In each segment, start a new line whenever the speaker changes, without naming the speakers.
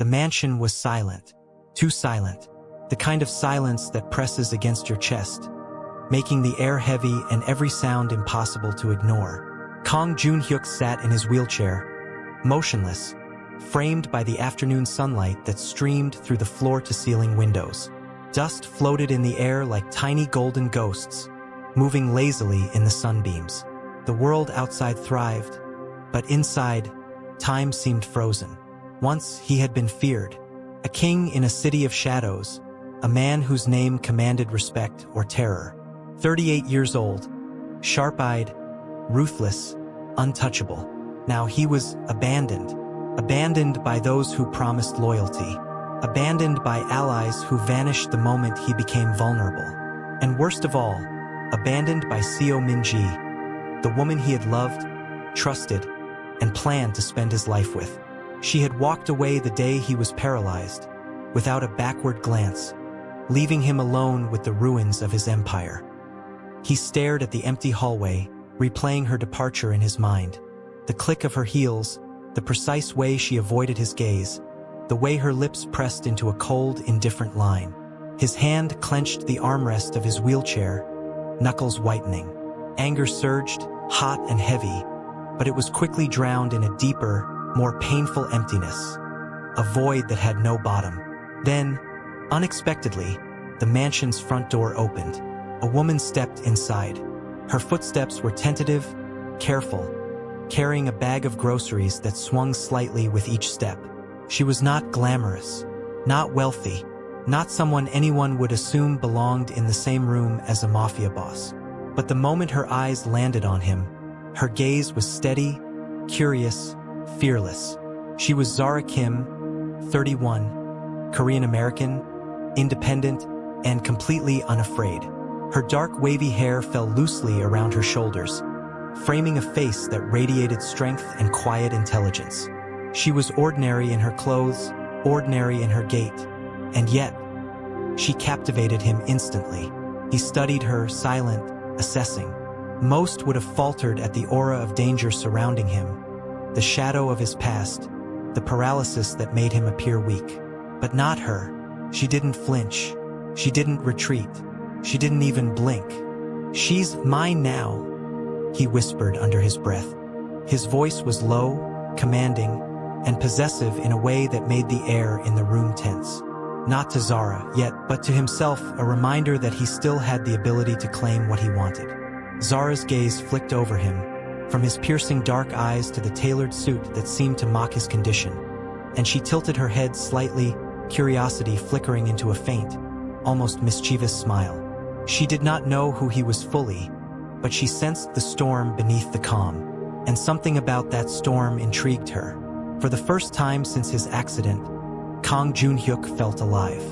The mansion was silent. Too silent. The kind of silence that presses against your chest, making the air heavy and every sound impossible to ignore. Kang Joon-Hyuk sat in his wheelchair, motionless, framed by the afternoon sunlight that streamed through the floor-to-ceiling windows. Dust floated in the air like tiny golden ghosts, moving lazily in the sunbeams. The world outside thrived, but inside, time seemed frozen. Once he had been feared, a king in a city of shadows, a man whose name commanded respect or terror. 38 years old, sharp-eyed, ruthless, untouchable. Now he was abandoned. Abandoned by those who promised loyalty. Abandoned by allies who vanished the moment he became vulnerable. And worst of all, abandoned by Seo Min-ji, the woman he had loved, trusted, and planned to spend his life with. She had walked away the day he was paralyzed, without a backward glance, leaving him alone with the ruins of his empire. He stared at the empty hallway, replaying her departure in his mind. The click of her heels, the precise way she avoided his gaze, the way her lips pressed into a cold, indifferent line. His hand clenched the armrest of his wheelchair, knuckles whitening. Anger surged, hot and heavy, but it was quickly drowned in a deeper, more painful emptiness. A void that had no bottom. Then, unexpectedly, the mansion's front door opened. A woman stepped inside. Her footsteps were tentative, careful, carrying a bag of groceries that swung slightly with each step. She was not glamorous, not wealthy, not someone anyone would assume belonged in the same room as a mafia boss. But the moment her eyes landed on him, her gaze was steady, curious, fearless. She was Zara Kim, 31, Korean-American, independent, and completely unafraid. Her dark wavy hair fell loosely around her shoulders, framing a face that radiated strength and quiet intelligence. She was ordinary in her clothes, ordinary in her gait, and yet, she captivated him instantly. He studied her, silent, assessing. Most would have faltered at the aura of danger surrounding him, the shadow of his past, the paralysis that made him appear weak. But not her. She didn't flinch. She didn't retreat. She didn't even blink. "She's mine now," he whispered under his breath. His voice was low, commanding, and possessive in a way that made the air in the room tense. Not to Zara yet, but to himself, a reminder that he still had the ability to claim what he wanted. Zara's gaze flicked over him, from his piercing dark eyes to the tailored suit that seemed to mock his condition, and she tilted her head slightly, curiosity flickering into a faint, almost mischievous smile. She did not know who he was fully, but she sensed the storm beneath the calm, and something about that storm intrigued her. For the first time since his accident, Kang Joon-Hyuk felt alive.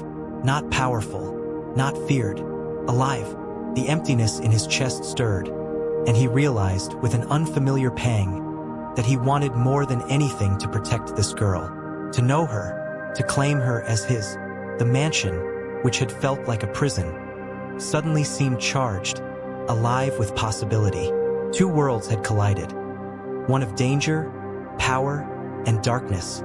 Not powerful, not feared, alive. The emptiness in his chest stirred, and he realized, with an unfamiliar pang, that he wanted more than anything to protect this girl, to know her, to claim her as his. The mansion, which had felt like a prison, suddenly seemed charged, alive with possibility. Two worlds had collided, one of danger, power, and darkness,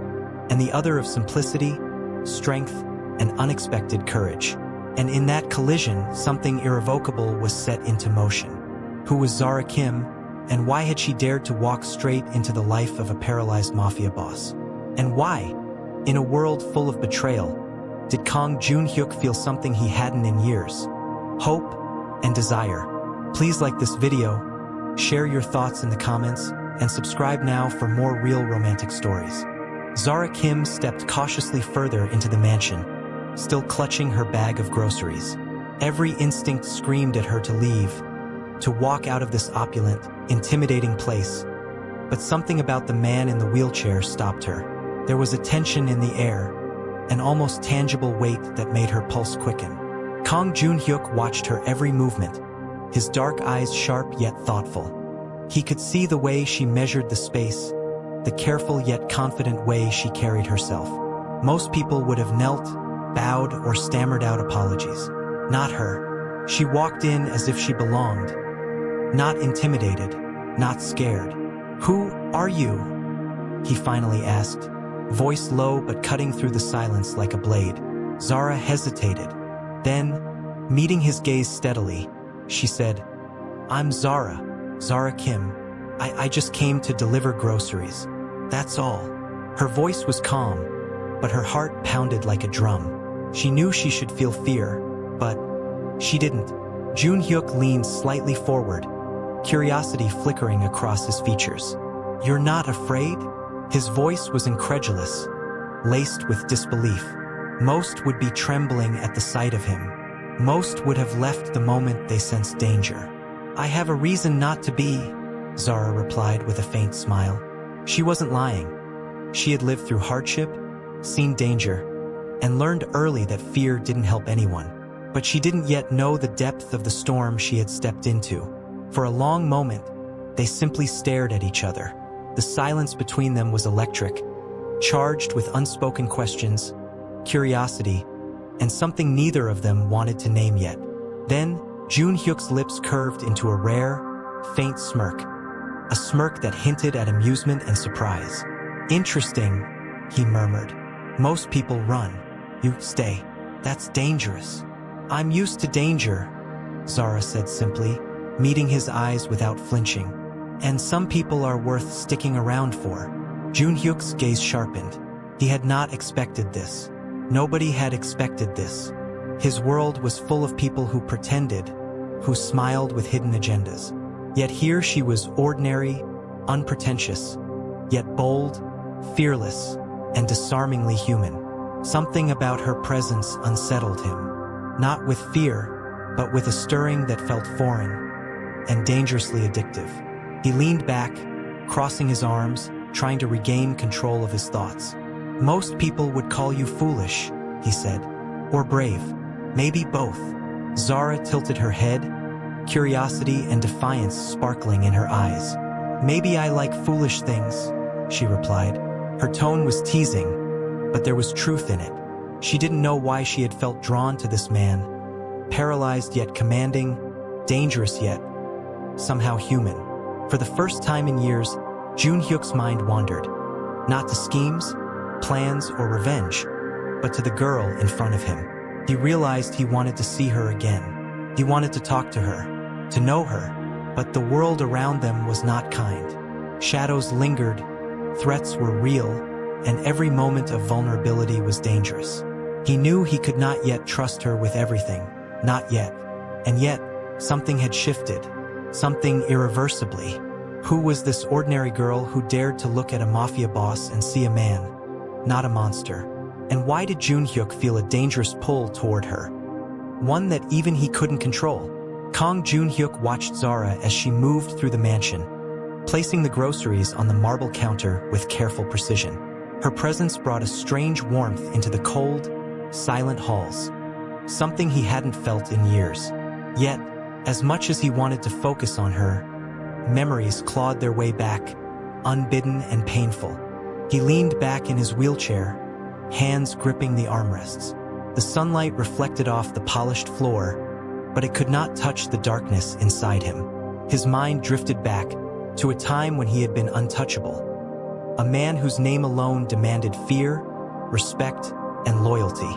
and the other of simplicity, strength, and unexpected courage. And in that collision, something irrevocable was set into motion. Who was Zara Kim, and why had she dared to walk straight into the life of a paralyzed mafia boss? And why, in a world full of betrayal, did Kang Joon-Hyuk feel something he hadn't in years? Hope and desire. Please like this video, share your thoughts in the comments, and subscribe now for more real romantic stories. Zara Kim stepped cautiously further into the mansion, still clutching her bag of groceries. Every instinct screamed at her to leave, to walk out of this opulent, intimidating place. But something about the man in the wheelchair stopped her. There was a tension in the air, an almost tangible weight that made her pulse quicken. Kang Joon-Hyuk watched her every movement, his dark eyes sharp yet thoughtful. He could see the way she measured the space, the careful yet confident way she carried herself. Most people would have knelt, bowed, or stammered out apologies. Not her. She walked in as if she belonged. Not intimidated, not scared. "Who are you?" he finally asked, voice low but cutting through the silence like a blade. Zara hesitated. Then, meeting his gaze steadily, she said, "I'm Zara Kim. I just came to deliver groceries. That's all." Her voice was calm, but her heart pounded like a drum. She knew she should feel fear, but she didn't. Joon-Hyuk leaned slightly forward, curiosity flickering across his features. "You're not afraid?" His voice was incredulous, laced with disbelief. Most would be trembling at the sight of him. Most would have left the moment they sensed danger. "I have a reason not to be," Zara replied with a faint smile. She wasn't lying. She had lived through hardship, seen danger, and learned early that fear didn't help anyone. But she didn't yet know the depth of the storm she had stepped into. For a long moment, they simply stared at each other. The silence between them was electric, charged with unspoken questions, curiosity, and something neither of them wanted to name yet. Then, Joon-Hyuk's lips curved into a rare, faint smirk, a smirk that hinted at amusement and surprise. "Interesting," he murmured. "Most people run. You stay. That's dangerous." "I'm used to danger," Zara said simply, meeting his eyes without flinching. "And some people are worth sticking around for." Joon-Hyuk's gaze sharpened. He had not expected this. Nobody had expected this. His world was full of people who pretended, who smiled with hidden agendas. Yet here she was ordinary, unpretentious, yet bold, fearless, and disarmingly human. Something about her presence unsettled him. Not with fear, but with a stirring that felt foreign and dangerously addictive. He leaned back, crossing his arms, trying to regain control of his thoughts. "Most people would call you foolish," he said, "or brave. Maybe both." Zara tilted her head, curiosity and defiance sparkling in her eyes. "Maybe I like foolish things," she replied. Her tone was teasing, but there was truth in it. She didn't know why she had felt drawn to this man, paralyzed yet commanding, dangerous yet somehow human. For the first time in years, Joon-Hyuk's mind wandered, not to schemes, plans, or revenge, but to the girl in front of him. He realized he wanted to see her again. He wanted to talk to her, to know her, but the world around them was not kind. Shadows lingered, threats were real, and every moment of vulnerability was dangerous. He knew he could not yet trust her with everything, not yet. And yet, something had shifted, something irreversibly. Who was this ordinary girl who dared to look at a mafia boss and see a man, not a monster? And why did Joon-Hyuk feel a dangerous pull toward her? One that even he couldn't control. Kang Joon-Hyuk watched Zara as she moved through the mansion, placing the groceries on the marble counter with careful precision. Her presence brought a strange warmth into the cold, silent halls, something he hadn't felt in years. Yet, as much as he wanted to focus on her, memories clawed their way back, unbidden and painful. He leaned back in his wheelchair, hands gripping the armrests. The sunlight reflected off the polished floor, but it could not touch the darkness inside him. His mind drifted back to a time when he had been untouchable. A man whose name alone demanded fear, respect, and loyalty.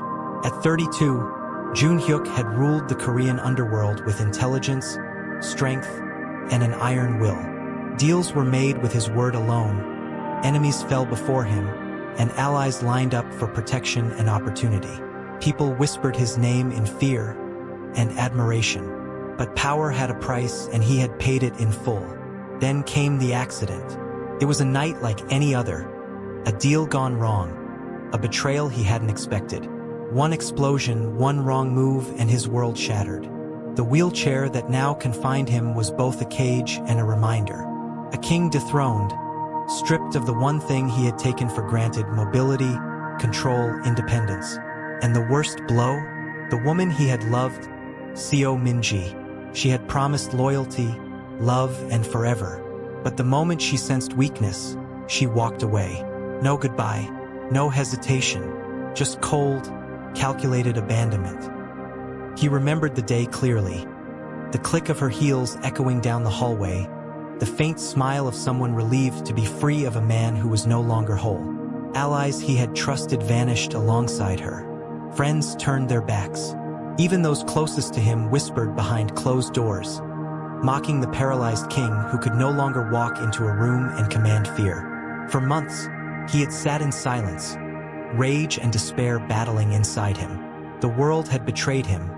At 32, Joon-Hyuk had ruled the Korean underworld with intelligence, strength, and an iron will. Deals were made with his word alone, enemies fell before him, and allies lined up for protection and opportunity. People whispered his name in fear and admiration. But power had a price, and he had paid it in full. Then came the accident. It was a night like any other, a deal gone wrong, a betrayal he hadn't expected. One explosion, one wrong move, and his world shattered. The wheelchair that now confined him was both a cage and a reminder. A king dethroned, stripped of the one thing he had taken for granted: mobility, control, independence. And the worst blow? The woman he had loved, Seo Min-ji. She had promised loyalty, love, and forever. But the moment she sensed weakness, she walked away. No goodbye, no hesitation, just cold, calculated abandonment. He remembered the day clearly. The click of her heels echoing down the hallway, the faint smile of someone relieved to be free of a man who was no longer whole. Allies he had trusted vanished alongside her. Friends turned their backs. Even those closest to him whispered behind closed doors, mocking the paralyzed king who could no longer walk into a room and command fear. For months, he had sat in silence, rage and despair battling inside him. The world had betrayed him,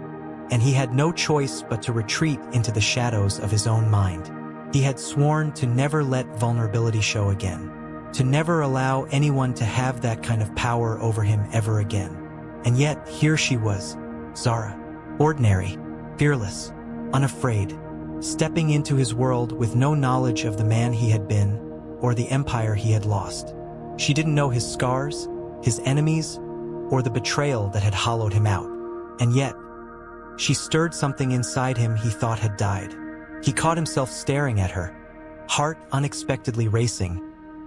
and he had no choice but to retreat into the shadows of his own mind. He had sworn to never let vulnerability show again, to never allow anyone to have that kind of power over him ever again. And yet, here she was, Zara, ordinary, fearless, unafraid, stepping into his world with no knowledge of the man he had been or the empire he had lost. She didn't know his scars, his enemies, or the betrayal that had hollowed him out. And yet, she stirred something inside him he thought had died. He caught himself staring at her, heart unexpectedly racing,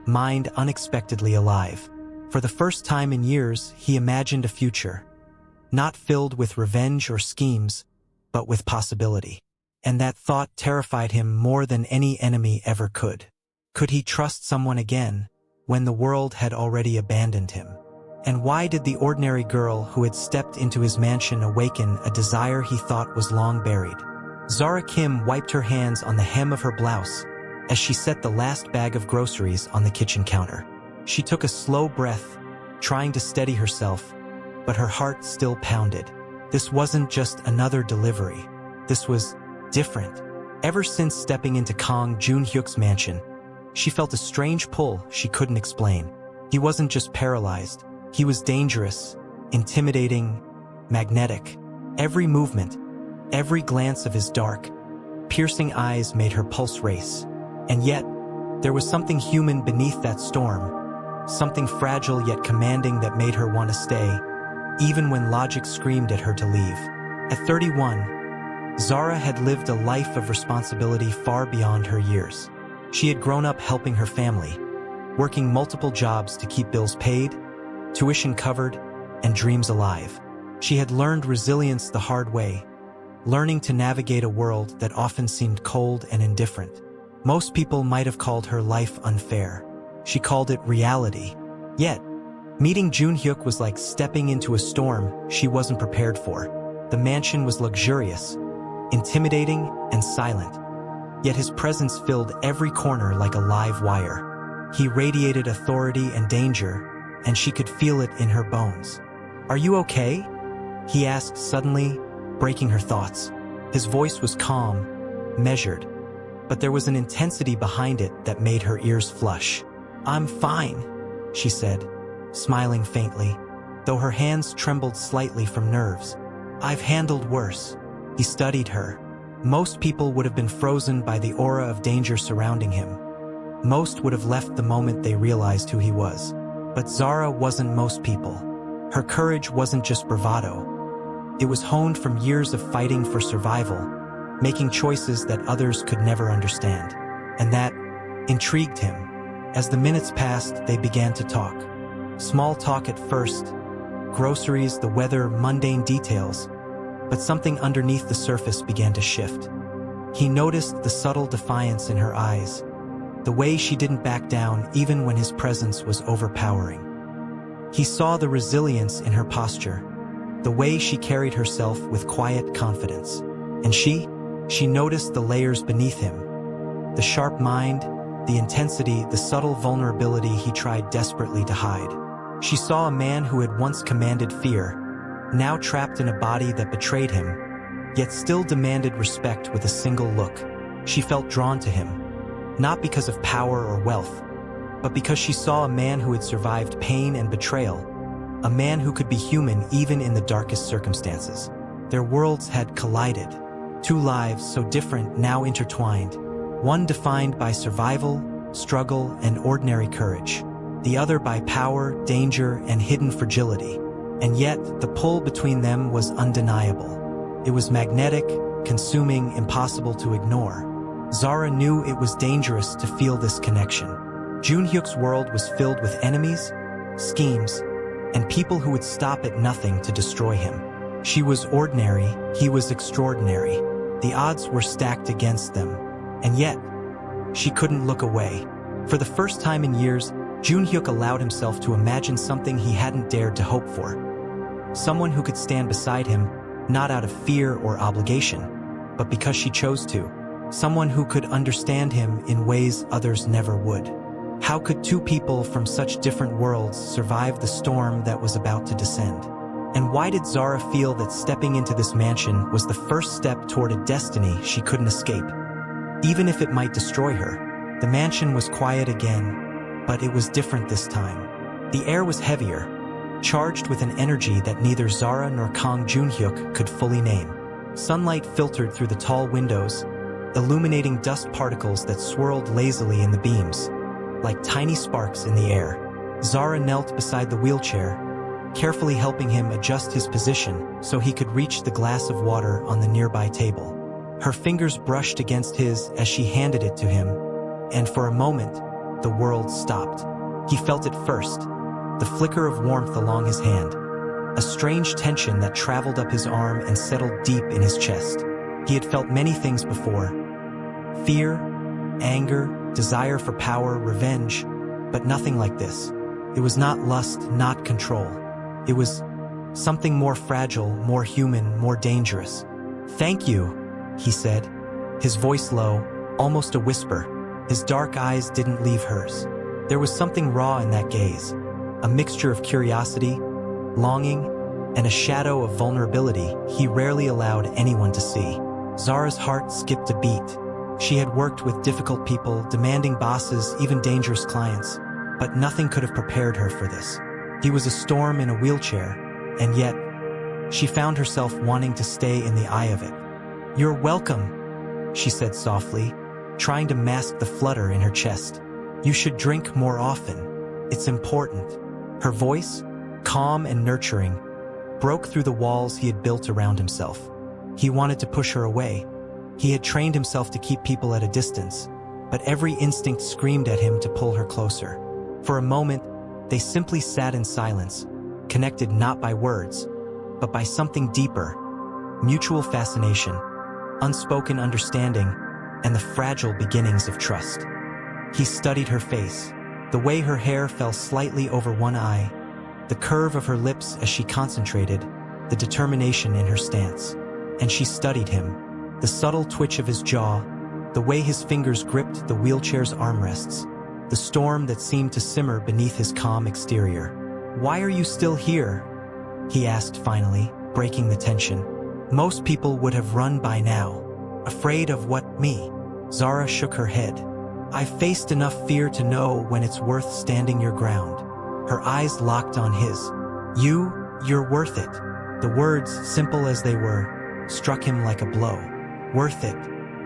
mind unexpectedly alive. For the first time in years, he imagined a future, not filled with revenge or schemes, but with possibility. And that thought terrified him more than any enemy ever could. Could he trust someone again when the world had already abandoned him? And why did the ordinary girl who had stepped into his mansion awaken a desire he thought was long buried? Zara Kim wiped her hands on the hem of her blouse as she set the last bag of groceries on the kitchen counter. She took a slow breath, trying to steady herself, but her heart still pounded. This wasn't just another delivery. This was different. Ever since stepping into Kang Joon-Hyuk's mansion, she felt a strange pull she couldn't explain. He wasn't just paralyzed. He was dangerous, intimidating, magnetic. Every movement, every glance of his dark, piercing eyes made her pulse race. And yet, there was something human beneath that storm, something fragile yet commanding that made her want to stay, even when logic screamed at her to leave. At 31, Zara had lived a life of responsibility far beyond her years. She had grown up helping her family, working multiple jobs to keep bills paid, tuition covered, and dreams alive. She had learned resilience the hard way, learning to navigate a world that often seemed cold and indifferent. Most people might have called her life unfair. She called it reality. Yet, meeting Joon-Hyuk was like stepping into a storm she wasn't prepared for. The mansion was luxurious, intimidating, and silent. Yet his presence filled every corner like a live wire. He radiated authority and danger, and she could feel it in her bones. "Are you okay?" he asked suddenly, breaking her thoughts. His voice was calm, measured, but there was an intensity behind it that made her ears flush. "I'm fine," she said, smiling faintly, though her hands trembled slightly from nerves. "I've handled worse." He studied her. Most people would have been frozen by the aura of danger surrounding him. Most would have left the moment they realized who he was. But Zara wasn't most people. Her courage wasn't just bravado. It was honed from years of fighting for survival, making choices that others could never understand. And that intrigued him. As the minutes passed, they began to talk. Small talk at first, groceries, the weather, mundane details, but something underneath the surface began to shift. He noticed the subtle defiance in her eyes, the way she didn't back down even when his presence was overpowering. He saw the resilience in her posture, the way she carried herself with quiet confidence. And she noticed the layers beneath him, the sharp mind, the intensity, the subtle vulnerability he tried desperately to hide. She saw a man who had once commanded fear, now trapped in a body that betrayed him, yet still demanded respect with a single look. She felt drawn to him, not because of power or wealth, but because she saw a man who had survived pain and betrayal, a man who could be human even in the darkest circumstances. Their worlds had collided. Two lives so different now intertwined, one defined by survival, struggle, and ordinary courage, the other by power, danger, and hidden fragility. And yet, the pull between them was undeniable. It was magnetic, consuming, impossible to ignore. Zara knew it was dangerous to feel this connection. Joon-Hyuk's world was filled with enemies, schemes, and people who would stop at nothing to destroy him. She was ordinary, he was extraordinary. The odds were stacked against them, and yet, she couldn't look away. For the first time in years, Joon-Hyuk allowed himself to imagine something he hadn't dared to hope for. Someone who could stand beside him, not out of fear or obligation, but because she chose to. Someone who could understand him in ways others never would. How could two people from such different worlds survive the storm that was about to descend? And why did Zara feel that stepping into this mansion was the first step toward a destiny she couldn't escape? Even if it might destroy her, the mansion was quiet again, but it was different this time. The air was heavier, charged with an energy that neither Zara nor Kang Joon-Hyuk could fully name. Sunlight filtered through the tall windows, illuminating dust particles that swirled lazily in the beams, like tiny sparks in the air. Zara knelt beside the wheelchair, carefully helping him adjust his position so he could reach the glass of water on the nearby table. Her fingers brushed against his as she handed it to him, and for a moment, the world stopped. He felt it first, the flicker of warmth along his hand, a strange tension that traveled up his arm and settled deep in his chest. He had felt many things before: fear, anger, desire for power, revenge, but nothing like this. It was not lust, not control. It was something more fragile, more human, more dangerous. "Thank you," he said, his voice low, almost a whisper. His dark eyes didn't leave hers. There was something raw in that gaze, a mixture of curiosity, longing, and a shadow of vulnerability he rarely allowed anyone to see. Zara's heart skipped a beat. She had worked with difficult people, demanding bosses, even dangerous clients, but nothing could have prepared her for this. He was a storm in a wheelchair, and yet, she found herself wanting to stay in the eye of it. "You're welcome," she said softly, trying to mask the flutter in her chest. "You should drink more often. It's important." Her voice, calm and nurturing, broke through the walls he had built around himself. He wanted to push her away. He had trained himself to keep people at a distance, but every instinct screamed at him to pull her closer. For a moment, they simply sat in silence, connected not by words, but by something deeper: mutual fascination, unspoken understanding, and the fragile beginnings of trust. He studied her face, the way her hair fell slightly over one eye, the curve of her lips as she concentrated, the determination in her stance. And she studied him, the subtle twitch of his jaw, the way his fingers gripped the wheelchair's armrests, the storm that seemed to simmer beneath his calm exterior. "Why are you still here?" he asked finally, breaking the tension. "Most people would have run by now. Afraid of what, me?" Zara shook her head. "I've faced enough fear to know when it's worth standing your ground." Her eyes locked on his. You're worth it." The words, simple as they were, struck him like a blow. Worth it.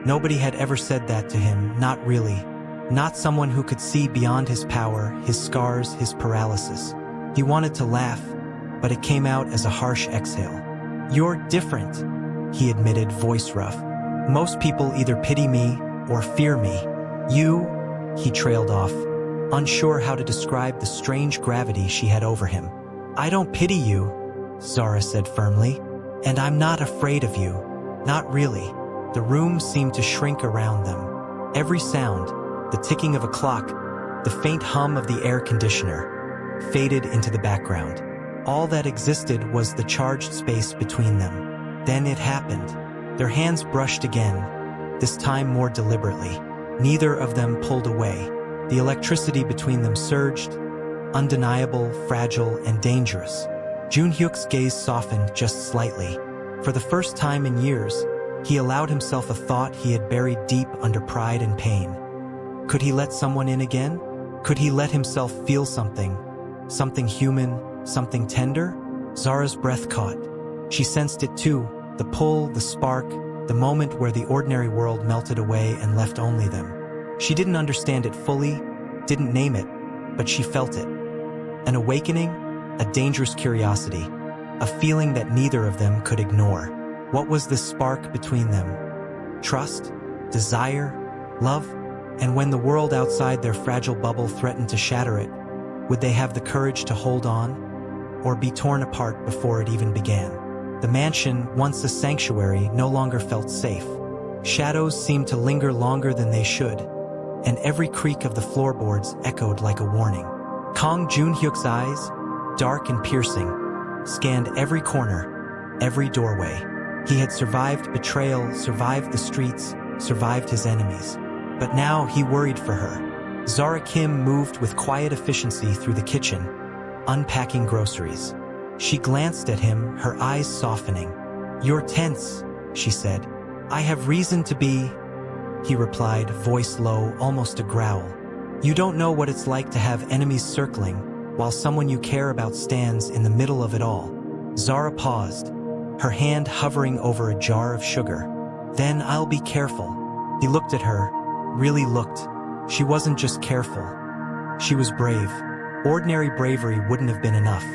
Nobody had ever said that to him, not really. Not someone who could see beyond his power, his scars, his paralysis. He wanted to laugh, but it came out as a harsh exhale. "You're different," he admitted, voice rough. "Most people either pity me or fear me. You," he trailed off, unsure how to describe the strange gravity she had over him. "I don't pity you," Zara said firmly, "and I'm not afraid of you. Not really." The room seemed to shrink around them. Every sound, the ticking of a clock, the faint hum of the air conditioner, faded into the background. All that existed was the charged space between them. Then it happened. Their hands brushed again, this time more deliberately. Neither of them pulled away. The electricity between them surged, undeniable, fragile, and dangerous. Joon-Hyuk's gaze softened just slightly. For the first time in years, he allowed himself a thought he had buried deep under pride and pain. Could he let someone in again? Could he let himself feel something? Something human, something tender? Zara's breath caught. She sensed it too, the pull, the spark, the moment where the ordinary world melted away and left only them. She didn't understand it fully, didn't name it, but she felt it. An awakening, a dangerous curiosity, a feeling that neither of them could ignore. What was this spark between them? Trust? Desire? Love? And when the world outside their fragile bubble threatened to shatter it, would they have the courage to hold on, or be torn apart before it even began? The mansion, once a sanctuary, no longer felt safe. Shadows seemed to linger longer than they should, and every creak of the floorboards echoed like a warning. Kang Joon-Hyuk's eyes, dark and piercing, scanned every corner, every doorway. He had survived betrayal, survived the streets, survived his enemies. But now he worried for her. Zara Kim moved with quiet efficiency through the kitchen, unpacking groceries. She glanced at him, her eyes softening. "You're tense," she said. "I have reason to be," he replied, voice low, almost a growl. "You don't know what it's like to have enemies circling, while someone you care about stands in the middle of it all." Zara paused, her hand hovering over a jar of sugar. "Then I'll be careful." He looked at her, really looked. She wasn't just careful. She was brave. Ordinary bravery wouldn't have been enough.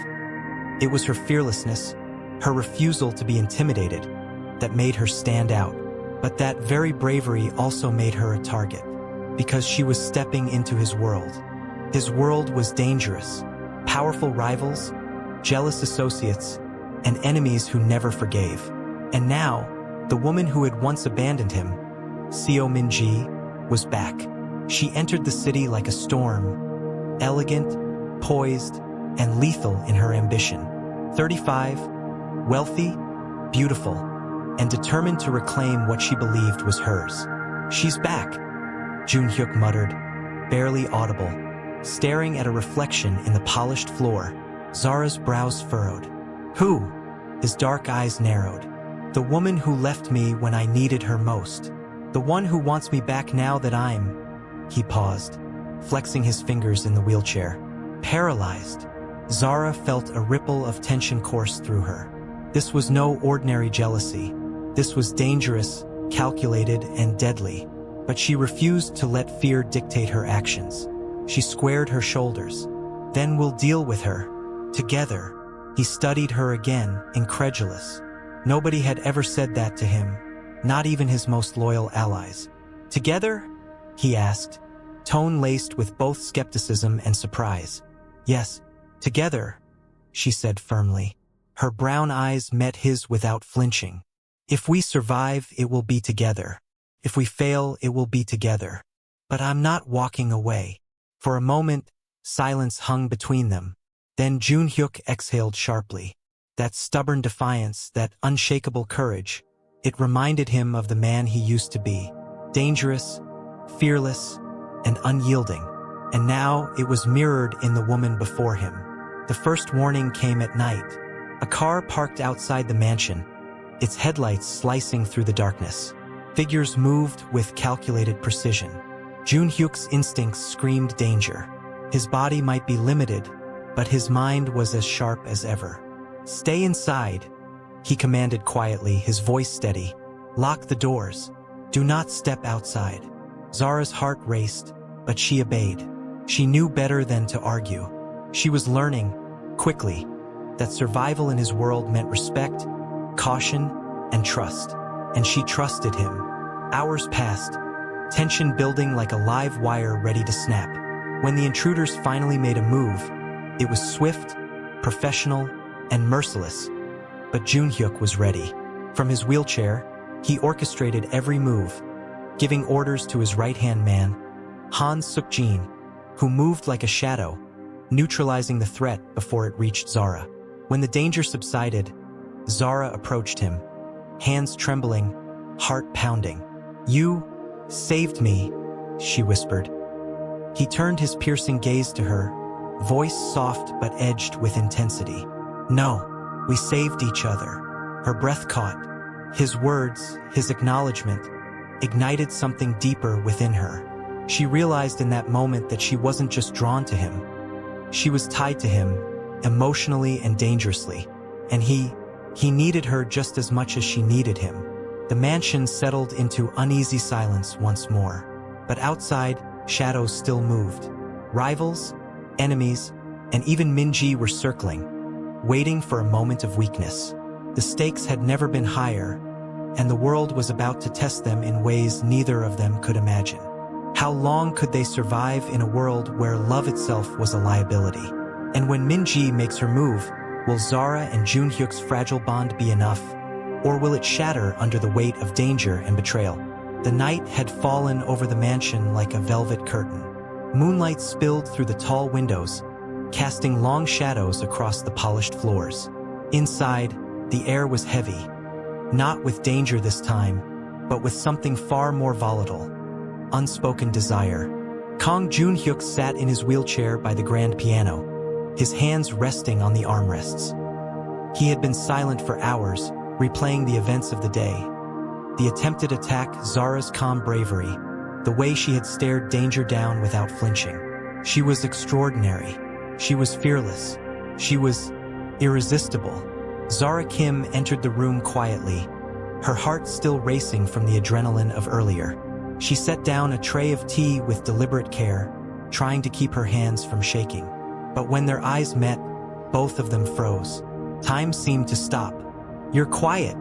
It was her fearlessness, her refusal to be intimidated, that made her stand out. But that very bravery also made her a target, because she was stepping into his world. His world was dangerous. Powerful rivals, jealous associates, and enemies who never forgave. And now, the woman who had once abandoned him, Seo Min-ji, was back. She entered the city like a storm, elegant, poised, and lethal in her ambition. 35, wealthy, beautiful, and determined to reclaim what she believed was hers. "She's back," Joon-Hyuk muttered, barely audible, staring at a reflection in the polished floor. Zara's brows furrowed. "Who?" His dark eyes narrowed. "The woman who left me when I needed her most. The one who wants me back now that I'm..." He paused, flexing his fingers in the wheelchair. "Paralyzed." Zara felt a ripple of tension course through her. This was no ordinary jealousy. This was dangerous, calculated, and deadly. But she refused to let fear dictate her actions. She squared her shoulders. "Then we'll deal with her. Together." He studied her again, incredulous. Nobody had ever said that to him, not even his most loyal allies. "Together?" he asked, tone laced with both skepticism and surprise. "Yes, together," she said firmly. Her brown eyes met his without flinching. "If we survive, it will be together. If we fail, it will be together. But I'm not walking away." For a moment, silence hung between them. Then Joon-Hyuk exhaled sharply. That stubborn defiance, that unshakable courage. It reminded him of the man he used to be. Dangerous, fearless, and unyielding. And now it was mirrored in the woman before him. The first warning came at night. A car parked outside the mansion, its headlights slicing through the darkness. Figures moved with calculated precision. Joon-Hyuk's instincts screamed danger. His body might be limited, but his mind was as sharp as ever. "Stay inside," he commanded quietly, his voice steady. "Lock the doors. Do not step outside." Zara's heart raced, but she obeyed. She knew better than to argue. She was learning, quickly, that survival in his world meant respect, caution, and trust. And she trusted him. Hours passed, tension building like a live wire ready to snap. When the intruders finally made a move, it was swift, professional, and merciless. But Joon-Hyuk was ready. From his wheelchair, he orchestrated every move, giving orders to his right-hand man, Han Suk-jin, who moved like a shadow, neutralizing the threat before it reached Zara. When the danger subsided, Zara approached him, hands trembling, heart pounding. "You saved me," she whispered. He turned his piercing gaze to her, voice soft but edged with intensity. "No, we saved each other." Her breath caught. His words, his acknowledgement, ignited something deeper within her. She realized in that moment that she wasn't just drawn to him. She was tied to him, emotionally and dangerously. And he needed her just as much as she needed him. The mansion settled into uneasy silence once more. But outside, shadows still moved. Rivals, enemies, and even Min-ji were circling, waiting for a moment of weakness. The stakes had never been higher, and the world was about to test them in ways neither of them could imagine. How long could they survive in a world where love itself was a liability? And when Min-ji makes her move, will Zara and Joon-Hyuk's fragile bond be enough? Or will it shatter under the weight of danger and betrayal? The night had fallen over the mansion like a velvet curtain. Moonlight spilled through the tall windows, casting long shadows across the polished floors. Inside, the air was heavy, not with danger this time, but with something far more volatile: unspoken desire. Kang Joon-Hyuk sat in his wheelchair by the grand piano, his hands resting on the armrests. He had been silent for hours, replaying the events of the day. The attempted attack, Zara's calm bravery, the way she had stared danger down without flinching. She was extraordinary. She was fearless. She was irresistible. Zara Kim entered the room quietly, her heart still racing from the adrenaline of earlier. She set down a tray of tea with deliberate care, trying to keep her hands from shaking. But when their eyes met, both of them froze. Time seemed to stop. "You're quiet,"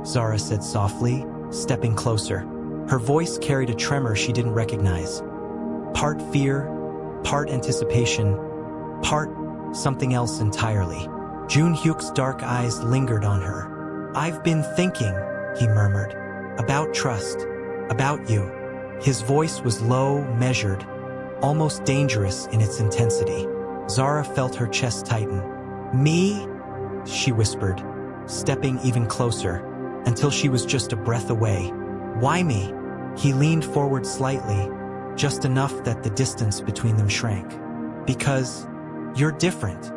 Zara said softly, stepping closer. Her voice carried a tremor she didn't recognize. Part fear, part anticipation, part something else entirely. Joon-Hyuk's dark eyes lingered on her. "I've been thinking," he murmured, "about trust, about you." His voice was low, measured, almost dangerous in its intensity. Zara felt her chest tighten. "Me?" she whispered, stepping even closer, until she was just a breath away. "Why me?" He leaned forward slightly, just enough that the distance between them shrank. "Because you're different."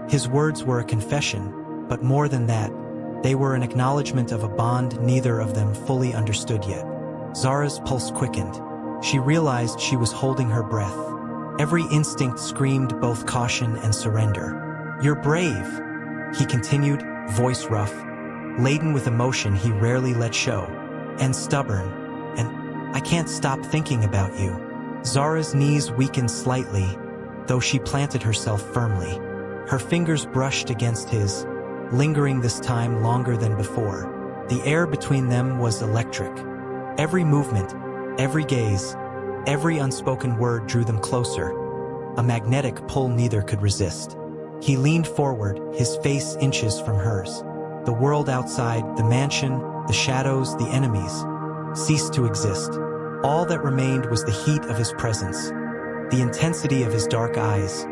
His words were a confession, but more than that, they were an acknowledgement of a bond neither of them fully understood yet. Zara's pulse quickened. She realized she was holding her breath. Every instinct screamed both caution and surrender. "You're brave," he continued, voice rough, laden with emotion he rarely let show. "And stubborn. And I can't stop thinking about you." Zara's knees weakened slightly, though she planted herself firmly. Her fingers brushed against his, lingering this time longer than before. The air between them was electric. Every movement, every gaze, every unspoken word drew them closer, a magnetic pull neither could resist. He leaned forward, his face inches from hers. The world outside, the mansion, the shadows, the enemies, ceased to exist. All that remained was the heat of his presence, the intensity of his dark eyes,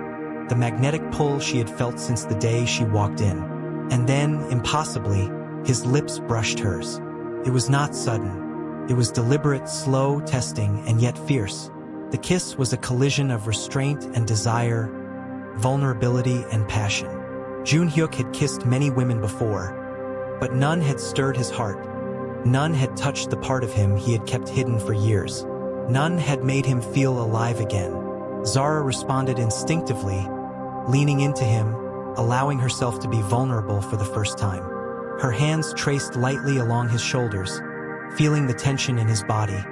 the magnetic pull she had felt since the day she walked in. And then, impossibly, his lips brushed hers. It was not sudden. It was deliberate, slow, testing, and yet fierce. The kiss was a collision of restraint and desire, vulnerability and passion. Joon-Hyuk had kissed many women before, but none had stirred his heart. None had touched the part of him he had kept hidden for years. None had made him feel alive again. Zara responded instinctively, leaning into him, allowing herself to be vulnerable for the first time. Her hands traced lightly along his shoulders, feeling the tension in his body,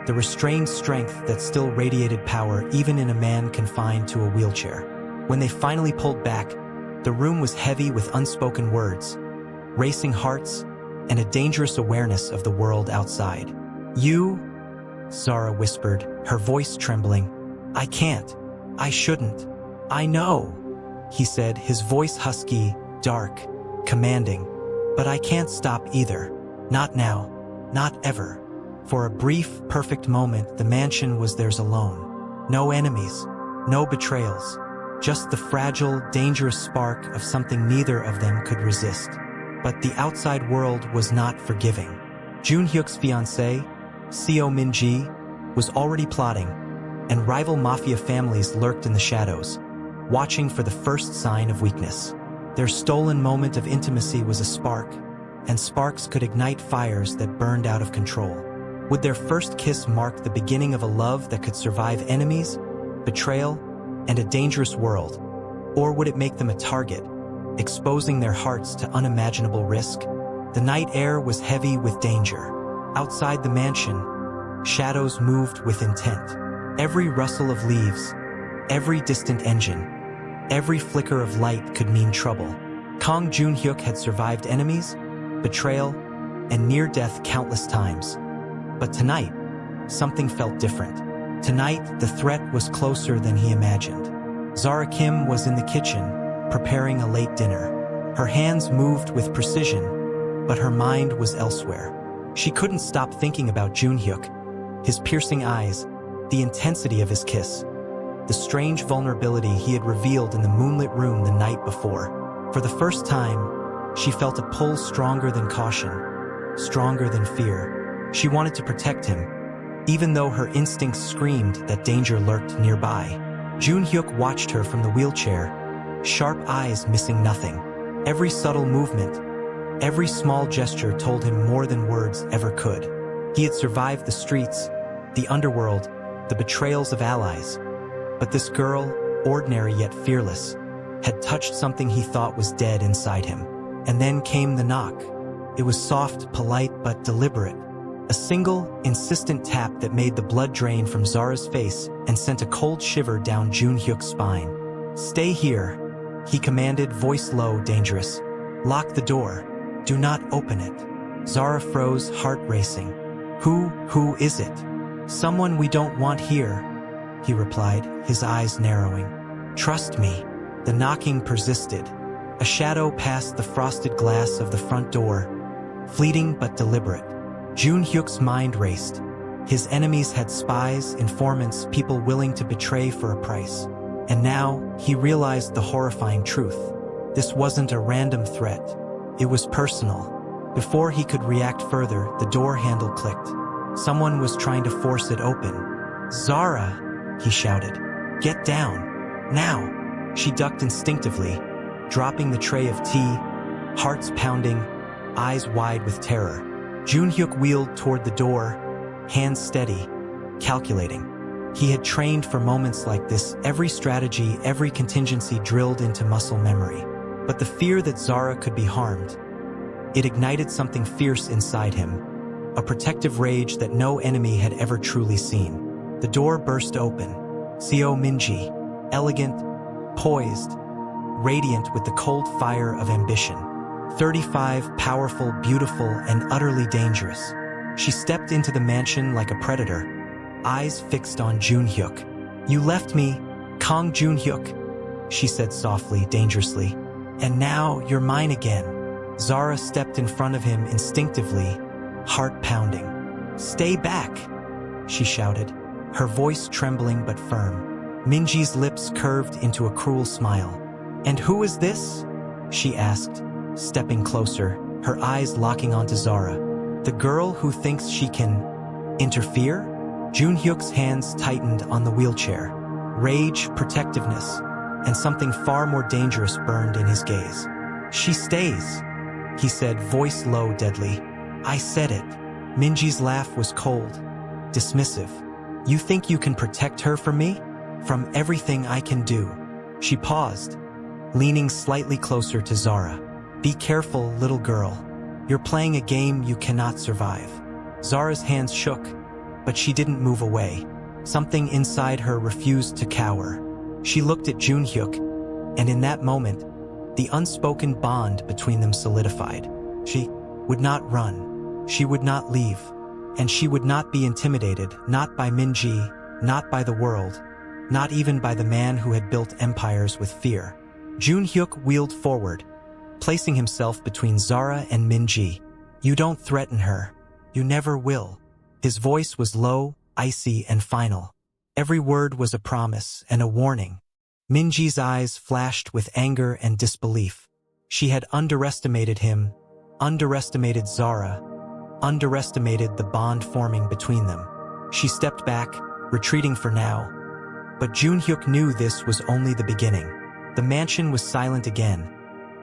the restrained strength that still radiated power even in a man confined to a wheelchair. When they finally pulled back, the room was heavy with unspoken words, racing hearts, and a dangerous awareness of the world outside. "You?" Zara whispered, her voice trembling. "I can't. I shouldn't. I know," he said, his voice husky, dark, commanding. "But I can't stop either. Not now. Not ever." For a brief, perfect moment, the mansion was theirs alone. No enemies, no betrayals, just the fragile, dangerous spark of something neither of them could resist. But the outside world was not forgiving. Joon-Hyuk's fiancée, Seo Min-ji, was already plotting, and rival mafia families lurked in the shadows, watching for the first sign of weakness. Their stolen moment of intimacy was a spark, and sparks could ignite fires that burned out of control. Would their first kiss mark the beginning of a love that could survive enemies, betrayal, and a dangerous world? Or would it make them a target, exposing their hearts to unimaginable risk? The night air was heavy with danger. Outside the mansion, shadows moved with intent. Every rustle of leaves, every distant engine, every flicker of light could mean trouble. Kang Joon-Hyuk had survived enemies, betrayal, and near-death countless times. But tonight, something felt different. Tonight, the threat was closer than he imagined. Zara Kim was in the kitchen, preparing a late dinner. Her hands moved with precision, but her mind was elsewhere. She couldn't stop thinking about Joon-Hyuk, his piercing eyes, the intensity of his kiss. the strange vulnerability he had revealed in the moonlit room the night before. For the first time, she felt a pull stronger than caution, stronger than fear. She wanted to protect him, even though her instincts screamed that danger lurked nearby. Joon-Hyuk watched her from the wheelchair, sharp eyes missing nothing. Every subtle movement, every small gesture told him more than words ever could. He had survived the streets, the underworld, the betrayals of allies. But this girl, ordinary yet fearless, had touched something he thought was dead inside him. And then came the knock. It was soft, polite, but deliberate. A single, insistent tap that made the blood drain from Zara's face and sent a cold shiver down Joon-Hyuk's spine. "Stay here," he commanded, voice low, dangerous. "Lock the door. Do not open it." Zara froze, heart racing. Who is it?" "Someone we don't want here," he replied, his eyes narrowing. "Trust me." The knocking persisted. A shadow passed the frosted glass of the front door, fleeting but deliberate. Joon-Hyuk's mind raced. His enemies had spies, informants, people willing to betray for a price. And now, he realized the horrifying truth. This wasn't a random threat. It was personal. Before he could react further, the door handle clicked. Someone was trying to force it open. "Zara!" he shouted. "Get down! Now!" She ducked instinctively, dropping the tray of tea, hearts pounding, eyes wide with terror. Joon-Hyuk wheeled toward the door, hands steady, calculating. He had trained for moments like this, every strategy, every contingency drilled into muscle memory. But the fear that Zara could be harmed, it ignited something fierce inside him, a protective rage that no enemy had ever truly seen. The door burst open. Seo Min-ji, elegant, poised, radiant with the cold fire of ambition. 35, powerful, beautiful, and utterly dangerous. She stepped into the mansion like a predator, eyes fixed on Joon-Hyuk. "You left me, Kang Joon-Hyuk," she said softly, dangerously. "And now you're mine again." Zara stepped in front of him instinctively, heart pounding. "Stay back," she shouted, her voice trembling but firm. Minji's lips curved into a cruel smile. "And who is this?" she asked, stepping closer, her eyes locking onto Zara. "The girl who thinks she can interfere?" Joon-Hyuk's hands tightened on the wheelchair. Rage, protectiveness, and something far more dangerous burned in his gaze. "She stays," he said, voice low, deadly. "I said it." Minji's laugh was cold, dismissive. "You think you can protect her from me? From everything I can do?" She paused, leaning slightly closer to Zara. "Be careful, little girl. You're playing a game you cannot survive." Zara's hands shook, but she didn't move away. Something inside her refused to cower. She looked at Joon-Hyuk, and in that moment, the unspoken bond between them solidified. She would not run. She would not leave. And she would not be intimidated, not by Minji, not by the world, not even by the man who had built empires with fear. Joon-Hyuk wheeled forward, placing himself between Zara and Minji. "You don't threaten her. You never will." His voice was low, icy, and final. Every word was a promise and a warning. Minji's eyes flashed with anger and disbelief. She had underestimated him, underestimated Zara, underestimated the bond forming between them. She stepped back, retreating for now. But Joon-Hyuk knew this was only the beginning. The mansion was silent again,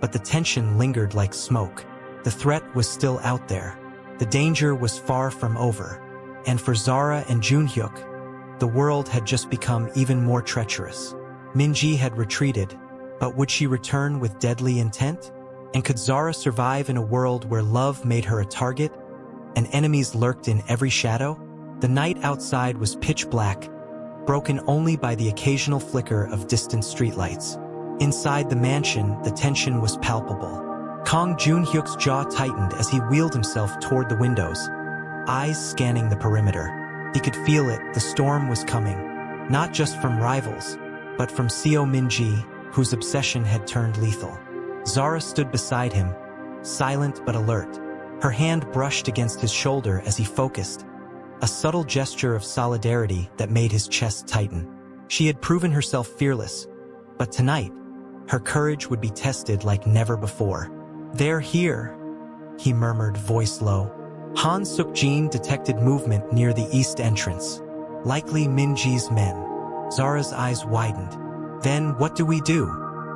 but the tension lingered like smoke. The threat was still out there. The danger was far from over. And for Zara and Joon-Hyuk, the world had just become even more treacherous. Minji had retreated, but would she return with deadly intent? And could Zara survive in a world where love made her a target and enemies lurked in every shadow? The night outside was pitch black, broken only by the occasional flicker of distant streetlights. Inside the mansion, the tension was palpable. Kang Joon-Hyuk's jaw tightened as he wheeled himself toward the windows, eyes scanning the perimeter. He could feel it, the storm was coming, not just from rivals, but from Seo Min-ji, whose obsession had turned lethal. Zara stood beside him, silent but alert. Her hand brushed against his shoulder as he focused, a subtle gesture of solidarity that made his chest tighten. She had proven herself fearless, but tonight, her courage would be tested like never before. "They're here," he murmured, voice low. Han Suk-jin detected movement near the east entrance. Likely Min-ji's men. Zara's eyes widened. "Then what do we do?"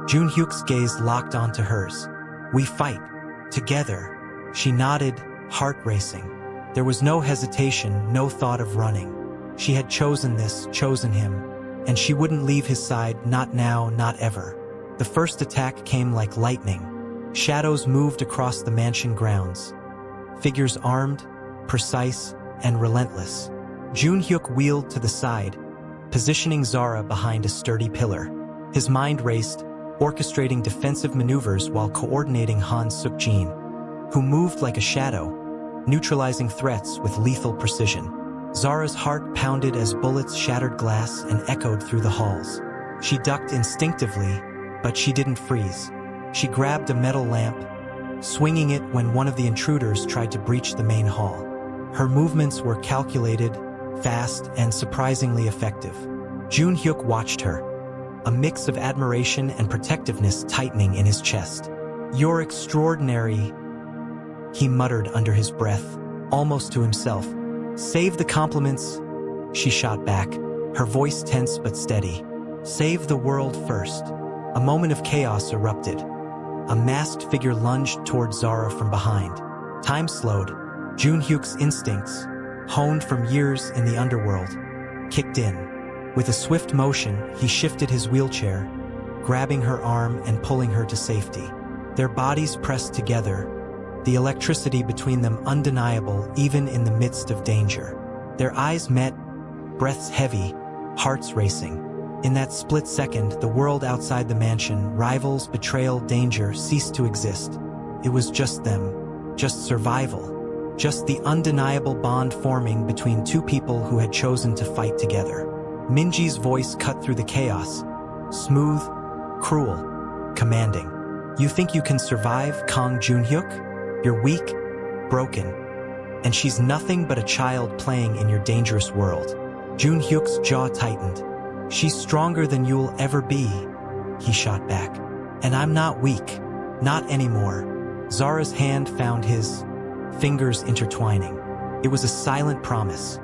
Joon-hyuk's gaze locked onto hers. "We fight. Together." She nodded, heart racing. There was no hesitation, no thought of running. She had chosen this, chosen him, and she wouldn't leave his side, not now, not ever. The first attack came like lightning. Shadows moved across the mansion grounds. Figures armed, precise, and relentless. Joon-hyuk wheeled to the side, positioning Zara behind a sturdy pillar. His mind raced, orchestrating defensive maneuvers while coordinating Han Suk-jin, who moved like a shadow, neutralizing threats with lethal precision. Zara's heart pounded as bullets shattered glass and echoed through the halls. She ducked instinctively, but she didn't freeze. She grabbed a metal lamp, swinging it when one of the intruders tried to breach the main hall. Her movements were calculated, fast, and surprisingly effective. Joon-hyuk watched her, a mix of admiration and protectiveness tightening in his chest. "You're extraordinary," he muttered under his breath, almost to himself. "Save the compliments," she shot back, her voice tense but steady. "Save the world first." A moment of chaos erupted. A masked figure lunged toward Zara from behind. Time slowed. Joon-hyuk's instincts, honed from years in the underworld, kicked in. With a swift motion, he shifted his wheelchair, grabbing her arm and pulling her to safety. Their bodies pressed together, the electricity between them undeniable even in the midst of danger. Their eyes met, breaths heavy, hearts racing. In that split second, the world outside the mansion, rivals, betrayal, danger, ceased to exist. It was just them, just survival, just the undeniable bond forming between two people who had chosen to fight together. Min-ji's voice cut through the chaos, smooth, cruel, commanding. "You think you can survive, Kang Joon-hyuk? You're weak, broken, and she's nothing but a child playing in your dangerous world." Joon-hyuk's jaw tightened. "She's stronger than you'll ever be," he shot back. "And I'm not weak. Not anymore." Zara's hand found his, fingers intertwining. It was a silent promise.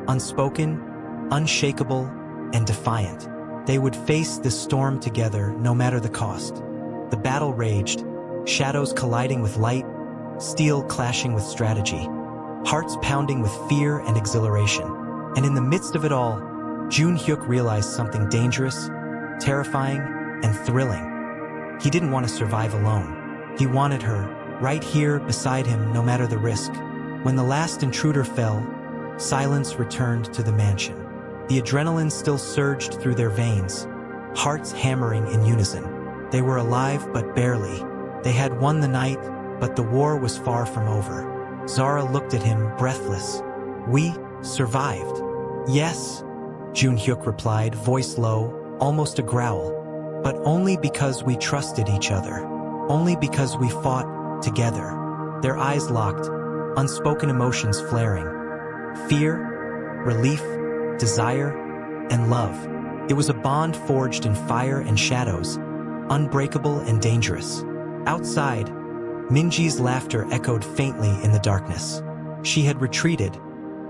Unspoken, unshakable, and defiant. They would face this storm together, no matter the cost. The battle raged, shadows colliding with light, steel clashing with strategy, hearts pounding with fear and exhilaration. And in the midst of it all, Joon-hyuk realized something dangerous, terrifying, and thrilling. He didn't want to survive alone. He wanted her, right here beside him, no matter the risk. When the last intruder fell, silence returned to the mansion. The adrenaline still surged through their veins, hearts hammering in unison. They were alive, but barely. They had won the night, but the war was far from over. Zara looked at him, breathless. "We survived." "Yes," Joon-hyuk replied, voice low, almost a growl. "But only because we trusted each other. Only because we fought together." Their eyes locked, unspoken emotions flaring. Fear, relief, desire, and love. It was a bond forged in fire and shadows, unbreakable and dangerous. Outside, Min-ji's laughter echoed faintly in the darkness. She had retreated,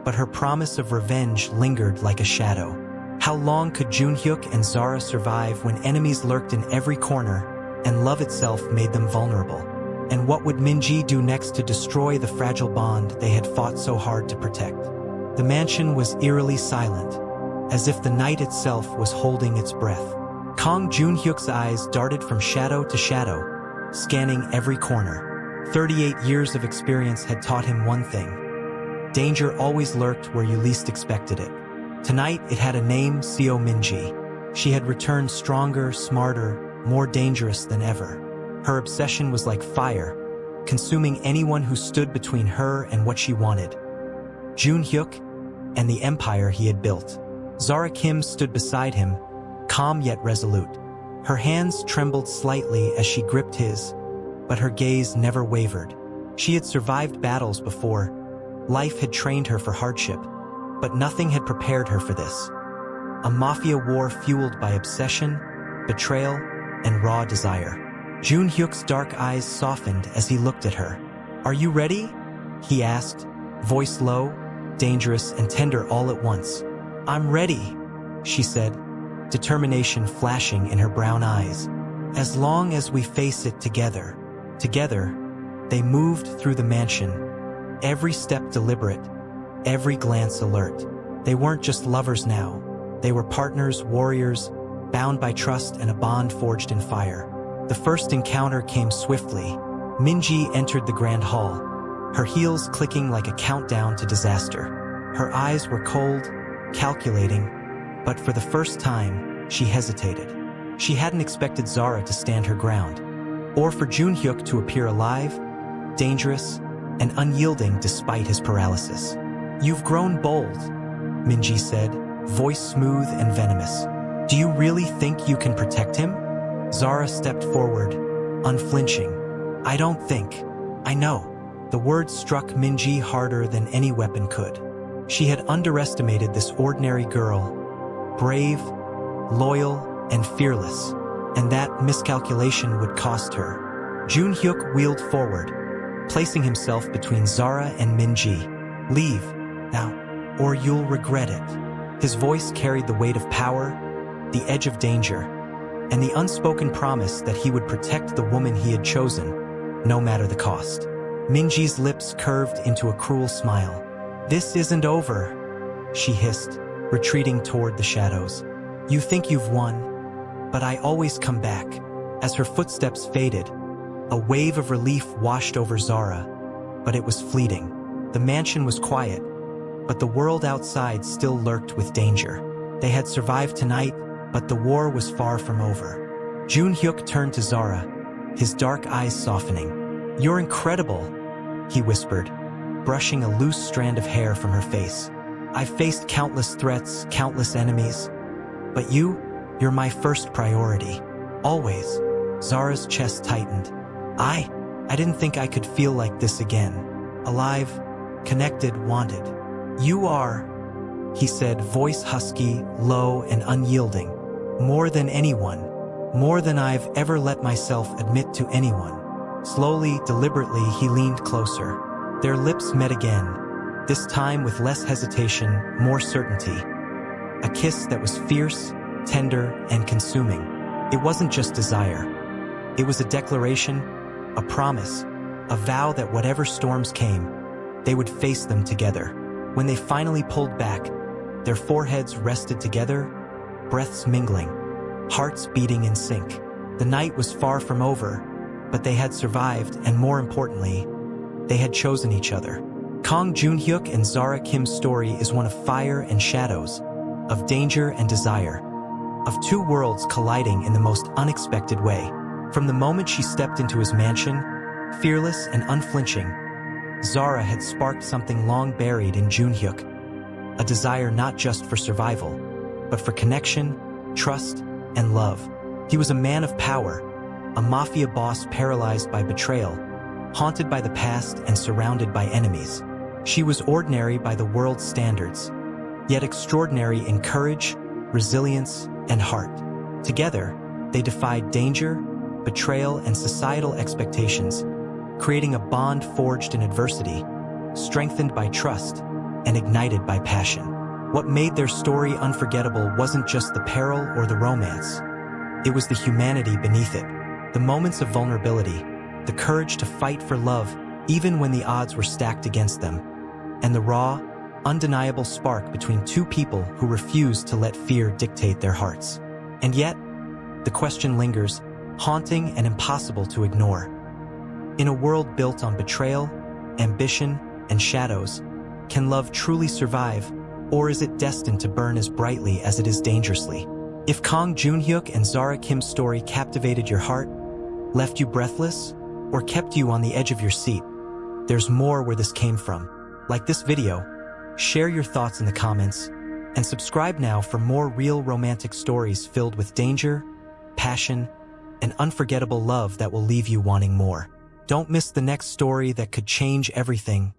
but her promise of revenge lingered like a shadow. How long could Joon-hyuk and Zara survive when enemies lurked in every corner and love itself made them vulnerable? And what would Min-ji do next to destroy the fragile bond they had fought so hard to protect? The mansion was eerily silent, as if the night itself was holding its breath. Kang Joon-hyuk's eyes darted from shadow to shadow, scanning every corner. 38 years of experience had taught him one thing. Danger always lurked where you least expected it. Tonight, it had a name, Seo Min-ji. She had returned stronger, smarter, more dangerous than ever. Her obsession was like fire, consuming anyone who stood between her and what she wanted. Joon-hyuk and the empire he had built. Zara Kim stood beside him, calm yet resolute. Her hands trembled slightly as she gripped his, but her gaze never wavered. She had survived battles before. Life had trained her for hardship, but nothing had prepared her for this. a mafia war fueled by obsession, betrayal, and raw desire. Joon-Hyuk's dark eyes softened as he looked at her. "Are you ready?" he asked, voice low, dangerous and tender all at once. "I'm ready," she said, determination flashing in her brown eyes. "As long as we face it together." Together, they moved through the mansion, every step deliberate, every glance alert. They weren't just lovers now. They were partners, warriors, bound by trust and a bond forged in fire. The first encounter came swiftly. Minji entered the grand hall, her heels clicking like a countdown to disaster. Her eyes were cold, calculating, but for the first time, she hesitated. She hadn't expected Zara to stand her ground, or for Joon-Hyuk to appear alive, dangerous, and unyielding despite his paralysis. "You've grown bold," Minji said, voice smooth and venomous. "Do you really think you can protect him?" Zara stepped forward, unflinching. "I don't think. I know." The words struck Minji harder than any weapon could. She had underestimated this ordinary girl, brave, loyal, and fearless, and that miscalculation would cost her. Joon-Hyuk wheeled forward, placing himself between Zara and Minji. "Leave, now, or you'll regret it." His voice carried the weight of power, the edge of danger, and the unspoken promise that he would protect the woman he had chosen, no matter the cost. Minji's lips curved into a cruel smile. "This isn't over," she hissed, retreating toward the shadows. "You think you've won, but I always come back." As her footsteps faded, a wave of relief washed over Zara, but it was fleeting. The mansion was quiet, but the world outside still lurked with danger. They had survived tonight, but the war was far from over. Joon-Hyuk turned to Zara, his dark eyes softening. "You're incredible," he whispered, brushing a loose strand of hair from her face. "I've faced countless threats, countless enemies, but you're my first priority. Always." Zara's chest tightened. I didn't think I could feel like this again. Alive, connected, wanted." "You are," he said, voice husky, low, and unyielding. "More than anyone. More than I've ever let myself admit to anyone." Slowly, deliberately, he leaned closer. Their lips met again, this time with less hesitation, more certainty. A kiss that was fierce, tender, and consuming. It wasn't just desire. It was a declaration, a promise, a vow that whatever storms came, they would face them together. When they finally pulled back, their foreheads rested together, breaths mingling, hearts beating in sync. The night was far from over, but they had survived, and more importantly, they had chosen each other. Kang Joon-Hyuk and Zara Kim's story is one of fire and shadows, of danger and desire, of two worlds colliding in the most unexpected way. From the moment she stepped into his mansion, fearless and unflinching, Zara had sparked something long buried in Joon-Hyuk, a desire not just for survival, but for connection, trust, and love. He was a man of power, a mafia boss paralyzed by betrayal, haunted by the past and surrounded by enemies. She was ordinary by the world's standards, yet extraordinary in courage, resilience, and heart. Together, they defied danger, betrayal, and societal expectations, creating a bond forged in adversity, strengthened by trust, and ignited by passion. What made their story unforgettable wasn't just the peril or the romance. It was the humanity beneath it, the moments of vulnerability, the courage to fight for love even when the odds were stacked against them, and the raw, undeniable spark between two people who refused to let fear dictate their hearts. And yet, the question lingers, haunting and impossible to ignore. In a world built on betrayal, ambition, and shadows, can love truly survive, or is it destined to burn as brightly as it is dangerously? If Kang Joon-Hyuk and Zara Kim's story captivated your heart, left you breathless, or kept you on the edge of your seat, there's more where this came from. Like this video, share your thoughts in the comments, and subscribe now for more real romantic stories filled with danger, passion, and unforgettable love that will leave you wanting more. Don't miss the next story that could change everything.